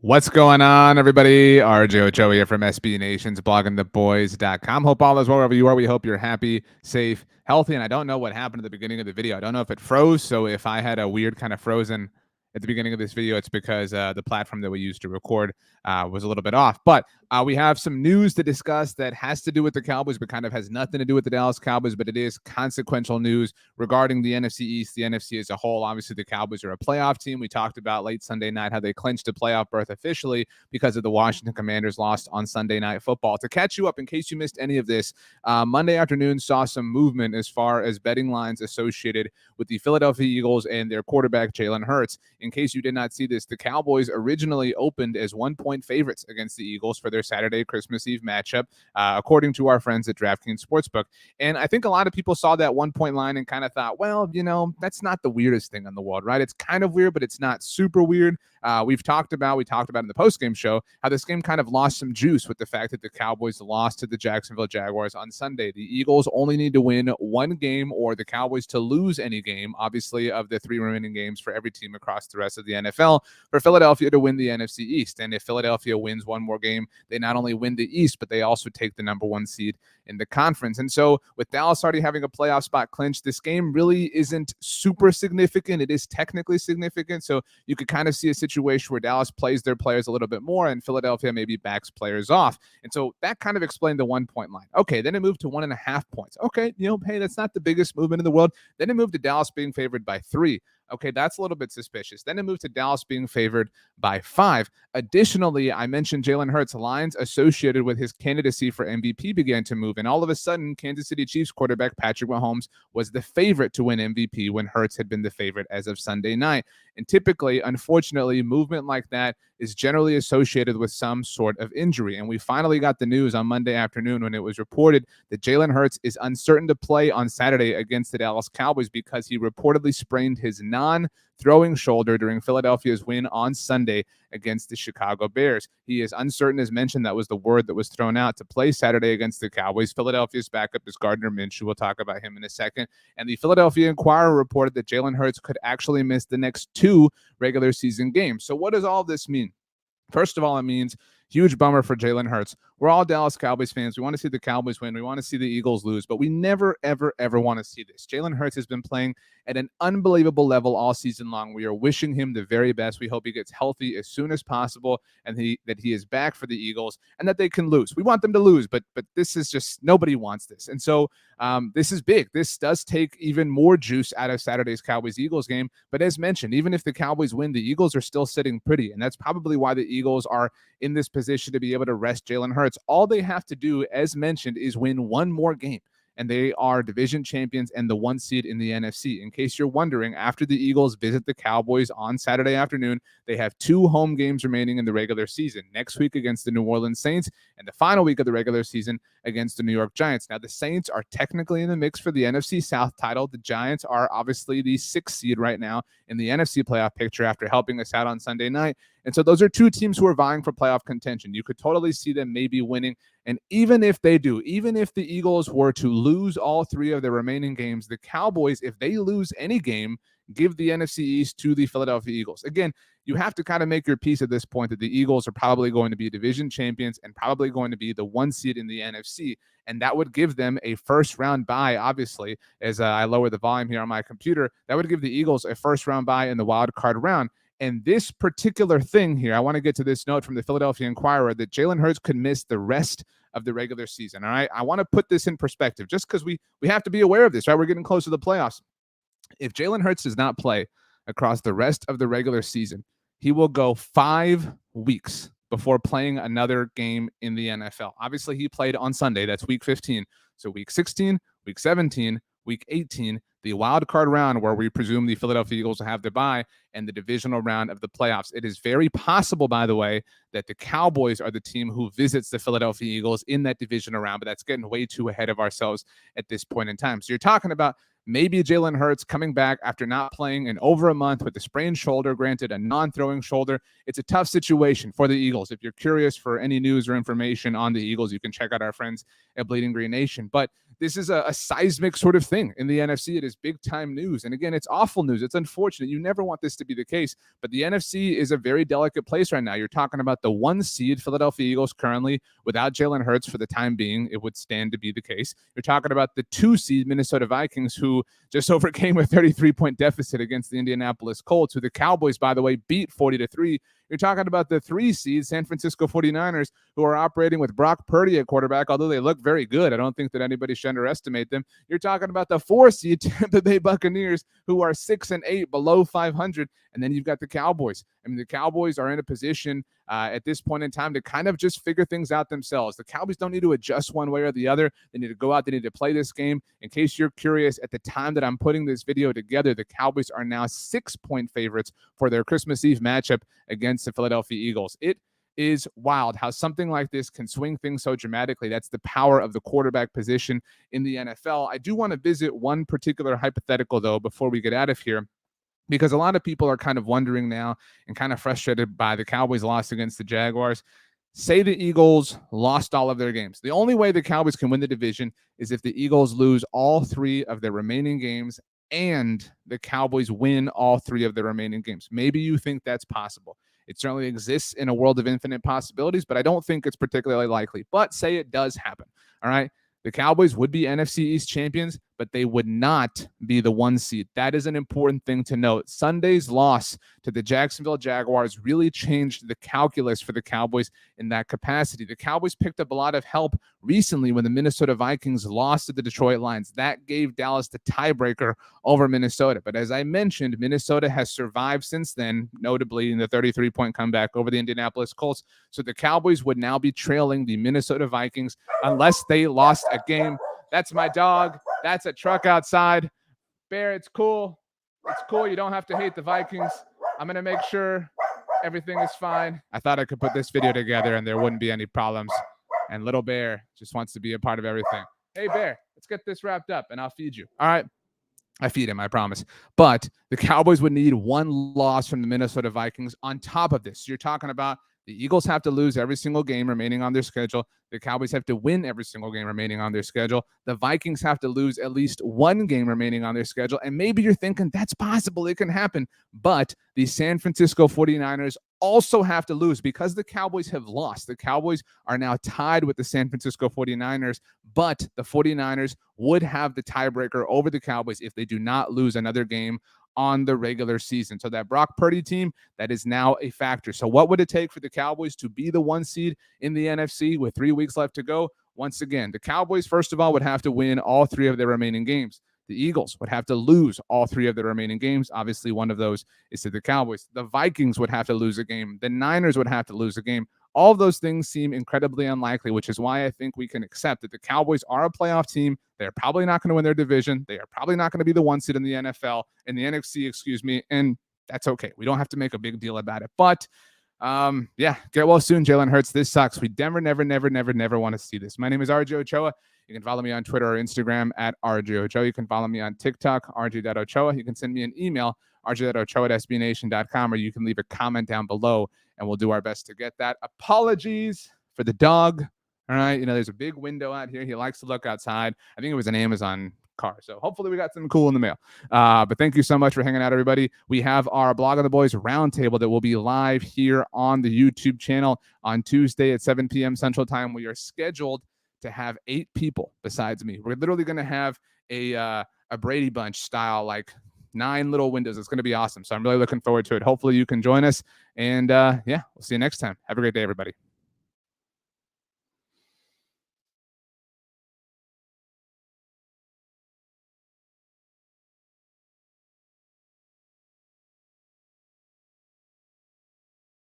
What's going on, everybody? RJ Ochoa here from SB Nation's bloggingtheboys.com. Hope all is well wherever you are. We hope you're happy, safe, healthy. And I don't know what happened at the beginning of the video. I don't know if it froze. So if I had a weird kind of frozen at the beginning of this video, it's because the platform that we used to record was a little bit off. But we have some news to discuss that has to do with the Cowboys, but kind of has nothing to do with the Dallas Cowboys, but it is consequential news regarding the NFC East, the NFC as a whole. Obviously, the Cowboys are a playoff team. We talked about late Sunday night how they clinched a playoff berth officially because of the Washington Commanders lost on Sunday Night Football. To catch you up, in case you missed any of this, Monday afternoon saw some movement as far as betting lines associated with the Philadelphia Eagles and their quarterback, Jalen Hurts. In case you did not see this, the Cowboys originally opened as 1-point favorites against the Eagles for their Saturday Christmas Eve matchup, according to our friends at DraftKings Sportsbook. And I think a lot of people saw that 1-point line and kind of thought, well, that's not the weirdest thing in the world, right? It's kind of weird, but it's not super weird. We talked about in the postgame show how this game kind of lost some juice with the fact that the Cowboys lost to the Jacksonville Jaguars on Sunday. The Eagles only need to win one game or the Cowboys to lose any game, obviously, of the 3 remaining games for every team across the rest of the NFL, for Philadelphia to win the NFC East. And if Philadelphia wins one more game, they not only win the East, but they also take the number 1 seed in the conference. And so with Dallas already having a playoff spot clinched, this game really isn't super significant. It is technically significant. So you could kind of see a situation where Dallas plays their players a little bit more and Philadelphia maybe backs players off. And so that kind of explained the 1-point line. Okay, then it moved to 1.5 points. Okay, hey, that's not the biggest movement in the world. Then it moved to Dallas being favored by 3. Okay, that's a little bit suspicious. Then it moved to Dallas being favored by 5. Additionally, I mentioned Jalen Hurts. Lines associated with his candidacy for MVP began to move. And all of a sudden, Kansas City Chiefs quarterback Patrick Mahomes was the favorite to win MVP when Hurts had been the favorite as of Sunday night. And typically, unfortunately, movement like that is generally associated with some sort of injury. And we finally got the news on Monday afternoon when it was reported that Jalen Hurts is uncertain to play on Saturday against the Dallas Cowboys because he reportedly sprained his non-throwing shoulder during Philadelphia's win on Sunday against the Chicago Bears. He is uncertain, as mentioned. That was the word that was thrown out to play Saturday against the Cowboys. Philadelphia's backup is Gardner Minshew. We'll talk about him in a second. And the Philadelphia Inquirer reported that Jalen Hurts could actually miss the next 2 regular season games. So what does all this mean? First of all, it means huge bummer for Jalen Hurts. We're all Dallas Cowboys fans. We want to see the Cowboys win. We want to see the Eagles lose, but we never, ever, ever want to see this. Jalen Hurts has been playing at an unbelievable level all season long. We are wishing him the very best. We hope he gets healthy as soon as possible and that he is back for the Eagles and that they can lose. We want them to lose, but this is just, nobody wants this. And so this is big. This does take even more juice out of Saturday's Cowboys-Eagles game. But as mentioned, even if the Cowboys win, the Eagles are still sitting pretty. And that's probably why the Eagles are in this position to be able to rest Jalen Hurts. All they have to do, as mentioned, is win one more game. And they are division champions and the 1 seed in the NFC. In case you're wondering, after the Eagles visit the Cowboys on Saturday afternoon, they have 2 home games remaining in the regular season. Next week against the New Orleans Saints and the final week of the regular season against the New York Giants. Now, the Saints are technically in the mix for the NFC South title. The Giants are obviously the 6th seed right now in the NFC playoff picture after helping us out on Sunday night. And so those are 2 teams who are vying for playoff contention. You could totally see them maybe winning. And even if they do, even if the Eagles were to lose all 3 of their remaining games, the Cowboys, if they lose any game, give the NFC East to the Philadelphia Eagles. Again, you have to kind of make your peace at this point that the Eagles are probably going to be division champions and probably going to be the 1 seed in the NFC. And that would give them a first-round bye, obviously, as I lower the volume here on my computer. That would give the Eagles a first-round bye in the wild card round. And this particular thing here, I want to get to this note from the Philadelphia Inquirer that Jalen Hurts could miss the rest of the regular season. All right, I want to put this in perspective just because we have to be aware of this, right? We're getting close to the playoffs. If Jalen Hurts does not play across the rest of the regular season, he will go 5 weeks before playing another game in the NFL. Obviously, he played on Sunday. That's week 15. So week 16, week 17, week 18, the wild card round where we presume the Philadelphia Eagles will have their bye, and the divisional round of the playoffs. It is very possible, by the way, that the Cowboys are the team who visits the Philadelphia Eagles in that divisional round, but that's getting way too ahead of ourselves at this point in time. So you're talking about maybe Jalen Hurts coming back after not playing in over a month with a sprained shoulder, granted a non-throwing shoulder. It's a tough situation for the Eagles. If you're curious for any news or information on the Eagles, you can check out our friends at Bleeding Green Nation. But this is a seismic sort of thing in the NFC. It is big-time news. And again, it's awful news. It's unfortunate. You never want this to be the case. But the NFC is a very delicate place right now. You're talking about the 1 seed Philadelphia Eagles currently without Jalen Hurts for the time being. It would stand to be the case. You're talking about the 2 seed Minnesota Vikings, who just overcame a 33-point deficit against the Indianapolis Colts, who the Cowboys, by the way, beat 40-3. You're talking about the 3 seed San Francisco 49ers, who are operating with Brock Purdy at quarterback, although they look very good. I don't think that anybody should underestimate them. You're talking about the 4 seed Tampa Bay Buccaneers, who are 6-8, below 500. And then you've got the Cowboys. I mean, the Cowboys are in a position at this point in time to kind of just figure things out themselves. The Cowboys don't need to adjust one way or the other. They need to go out. They need to play this game. In case you're curious, at the time that I'm putting this video together, the Cowboys are now 6-point favorites for their Christmas Eve matchup against the Philadelphia Eagles. It is wild how something like this can swing things so dramatically. That's the power of the quarterback position in the NFL. I do want to visit one particular hypothetical, though, before we get out of here, because a lot of people are kind of wondering now and kind of frustrated by the Cowboys' loss against the Jaguars. Say the Eagles lost all of their games. The only way the Cowboys can win the division is if the Eagles lose all 3 of their remaining games and the Cowboys win all 3 of their remaining games. Maybe you think that's possible. It certainly exists in a world of infinite possibilities, but I don't think it's particularly likely. But say it does happen, all right? The Cowboys would be NFC East champions, but they would not be the 1 seed. That is an important thing to note. Sunday's loss to the Jacksonville Jaguars really changed the calculus for the Cowboys in that capacity. The Cowboys picked up a lot of help recently when the Minnesota Vikings lost to the Detroit Lions. That gave Dallas the tiebreaker over Minnesota. But as I mentioned, Minnesota has survived since then, notably in the 33-point comeback over the Indianapolis Colts. So the Cowboys would now be trailing the Minnesota Vikings unless they lost a game. That's my dog. That's a truck outside. Bear, it's cool. It's cool. You don't have to hate the Vikings. I'm going to make sure everything is fine. I thought I could put this video together and there wouldn't be any problems. And little Bear just wants to be a part of everything. Hey, Bear, let's get this wrapped up and I'll feed you. All right. I feed him, I promise. But the Cowboys would need 1 loss from the Minnesota Vikings on top of this. So you're talking about the Eagles have to lose every single game remaining on their schedule. The Cowboys have to win every single game remaining on their schedule. The Vikings have to lose at least 1 game remaining on their schedule. And maybe you're thinking that's possible. It can happen. But the San Francisco 49ers also have to lose because the Cowboys have lost. The Cowboys are now tied with the San Francisco 49ers, but the 49ers would have the tiebreaker over the Cowboys if they do not lose another game on the regular season. So that Brock Purdy team, that is now a factor. So what would it take for the Cowboys to be the 1 seed in the NFC with 3 weeks left to go? Once again, the Cowboys, first of all, would have to win all 3 of their remaining games. The Eagles would have to lose all 3 of their remaining games. Obviously, one of those is to the Cowboys. The Vikings would have to lose a game. The Niners would have to lose a game. All of those things seem incredibly unlikely, which is why I think we can accept that the Cowboys are a playoff team. They're probably not going to win their division. They are probably not going to be the 1 seed in the NFL, in the NFC, excuse me, and that's okay. We don't have to make a big deal about it. But yeah, get well soon, Jalen Hurts. This sucks. We never want to see this. My name is RJ Ochoa. You can follow me on Twitter or Instagram at RJ Ochoa. You can follow me on TikTok, rj.ochoa. You can send me an email, rj.ochoa@sbnation.com, or you can leave a comment down below, and we'll do our best to get that. Apologies for the dog. All right, you know, there's a big window out here. He likes to look outside. I think it was an Amazon car. So hopefully we got something cool in the mail. But thank you so much for hanging out, everybody. We have our Blog of the Boys roundtable that will be live here on the YouTube channel on Tuesday at 7 p.m. Central Time. We are scheduled to have 8 people besides me. We're literally going to have a Brady Bunch style, like 9 little windows. It's going to be awesome. So I'm really looking forward to it. Hopefully you can join us. And yeah, we'll see you next time. Have a great day, everybody.